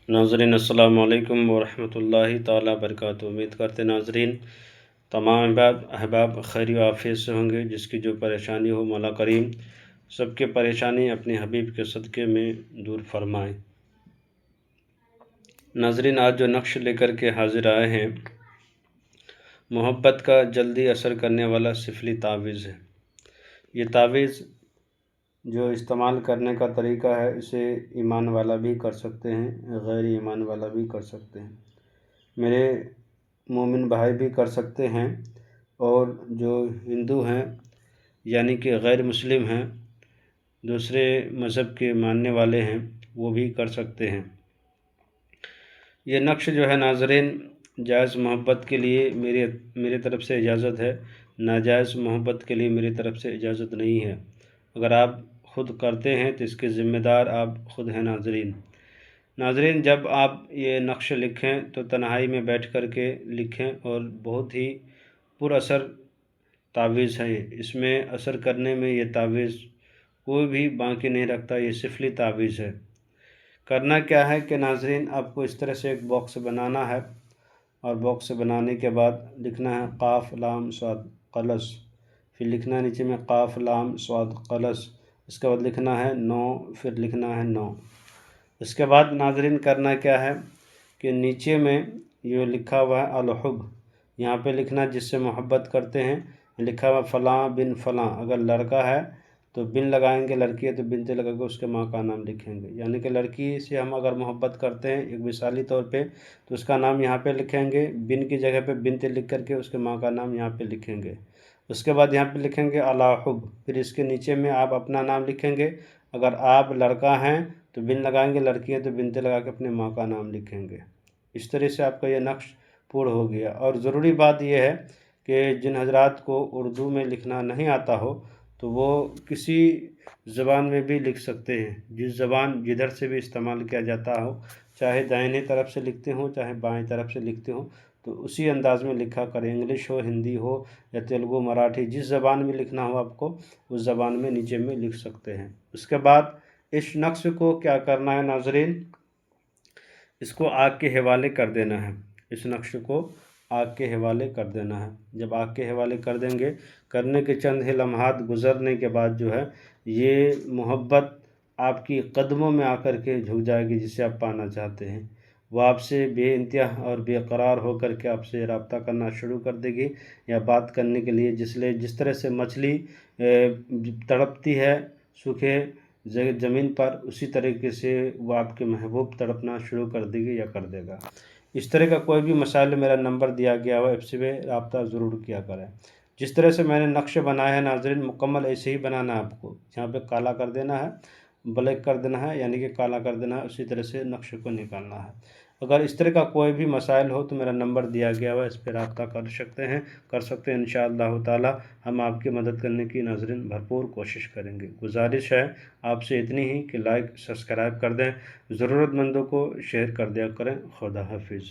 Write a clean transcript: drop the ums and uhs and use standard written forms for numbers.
नाज़रीन अस्सलाम वालेकुम वरहमतुल्लाहि ताला बरकातुहू। उम्मीद करते नाज़रीन तमाम अहबाब खैर आफियत से होंगे। जिसकी जो परेशानी हो मौला करीम सबके परेशानी अपने हबीब के सदक़े में दूर फरमाए। नाज़रीन आज जो नक्श लेकर के हाजिर आए हैं, मोहब्बत का जल्दी असर करने वाला सिफली तावीज़ है। ये तावीज़ जो इस्तेमाल करने का तरीका है, इसे ईमान वाला भी कर सकते हैं, गैर ईमान वाला भी कर सकते हैं। मेरे मोमिन भाई भी कर सकते हैं और जो हिंदू हैं यानी कि गैर मुस्लिम हैं, दूसरे मज़हब के मानने वाले हैं, वो भी कर सकते हैं। ये नक्श जो है नाज़रीन जायज़ मोहब्बत के लिए मेरे तरफ़ से इजाज़त है, नाजायज़ मोहब्बत के लिए मेरी तरफ़ से इजाज़त नहीं है। अगर आप ख़ुद करते हैं तो इसके ज़िम्मेदार आप ख़ुद हैं। नाज़रीन जब आप ये नक्श लिखें तो तन्हाई में बैठ कर के लिखें और बहुत ही पुरअसर तावीज़ है। इसमें असर करने में ये तावीज़ कोई भी बाकी नहीं रखता। ये सिफली तावीज़ है। करना क्या है कि नाज़रीन आपको इस तरह से एक बॉक्स बनाना है और बॉक्स बनाने के बाद लिखना है क़ाफ़ लाम स्वाद क़लस, फिर लिखना है नीचे में क़ाफ़ लाम स्वाद क़लस, इसके बाद लिखना है 9, फिर लिखना है 9। इसके बाद नाज़रीन करना क्या है कि नीचे में ये लिखा हुआ है अल-हुब, यहाँ पे लिखना जिससे मोहब्बत करते हैं। लिखा हुआ फ़लाँ बिन फ़लाँ, अगर लड़का है तो बिन लगाएंगे, लड़की है तो बिनते लगा के उसके माँ का नाम लिखेंगे। यानी कि लड़की से हम अगर मोहब्बत करते हैं एक मिसाली तौर पे तो उसका नाम यहाँ पे लिखेंगे, बिन की जगह पे बिनते लिख करके उसके माँ का नाम यहाँ पे लिखेंगे। उसके बाद यहाँ पे लिखेंगे अल-हुब, फिर इसके नीचे में आप अपना नाम लिखेंगे। अगर आप लड़का हैं तो बिन लगाएंगे, लड़की है तो बिनते लगा के अपने माँ का नाम लिखेंगे। इस तरह से आपका ये नक्श पूर्ण हो गया। और ज़रूरी बात यह है कि जिन हजरात को उर्दू में लिखना नहीं आता हो तो वो किसी ज़बान में भी लिख सकते हैं, जिस ज़बान जिधर से भी इस्तेमाल किया जाता हो, चाहे दाहिने तरफ से लिखते हो चाहे बाएं तरफ से लिखते हो, तो उसी अंदाज़ में लिखा करें। इंग्लिश हो, हिंदी हो या तेलुगु, मराठी, जिस ज़बान में लिखना हो आपको उस ज़बान में नीचे में लिख सकते हैं। उसके बाद इस नक्श को क्या करना है नाज़रीन, इसको आग के हवाले कर देना है। इस नक्श को आग के हवाले कर देना है। जब आग के हवाले कर देंगे, करने के चंद ही लम्हात गुज़रने के बाद जो है ये मोहब्बत आपकी कदमों में आकर के झुक जाएगी, जिसे आप पाना चाहते हैं। वो आपसे बेइंतहा और बेकरार होकर के आपसे रब्ता करना शुरू कर देगी या बात करने के लिए जिस तरह से मछली तड़पती है सूखे ज़मीन पर, उसी तरीके से वो आपके महबूब तड़पना शुरू कर देगी या कर देगा। इस तरह का कोई भी मसाइल मेरा नंबर दिया गया हुआ ऐप से रब्ता ज़रूर किया करें। जिस तरह से मैंने नक्श बनाया है नाज़रीन, मुकम्मल ऐसे ही बनाना है आपको। यहाँ पे काला कर देना है, ब्लैक कर देना है, यानी कि काला कर देना है, उसी तरह से नक्श को निकालना है। अगर इस तरह का कोई भी मसाइल हो तो मेरा नंबर दिया गया हुआ, इस पर रब्ता कर सकते हैं इंशाअल्लाह ताला। हम आपकी मदद करने की नाज़रीन भरपूर कोशिश करेंगे। गुजारिश है आपसे इतनी ही कि लाइक सब्सक्राइब कर दें, ज़रूरतमंदों को शेयर कर दिया करें। खुदा हाफिज़।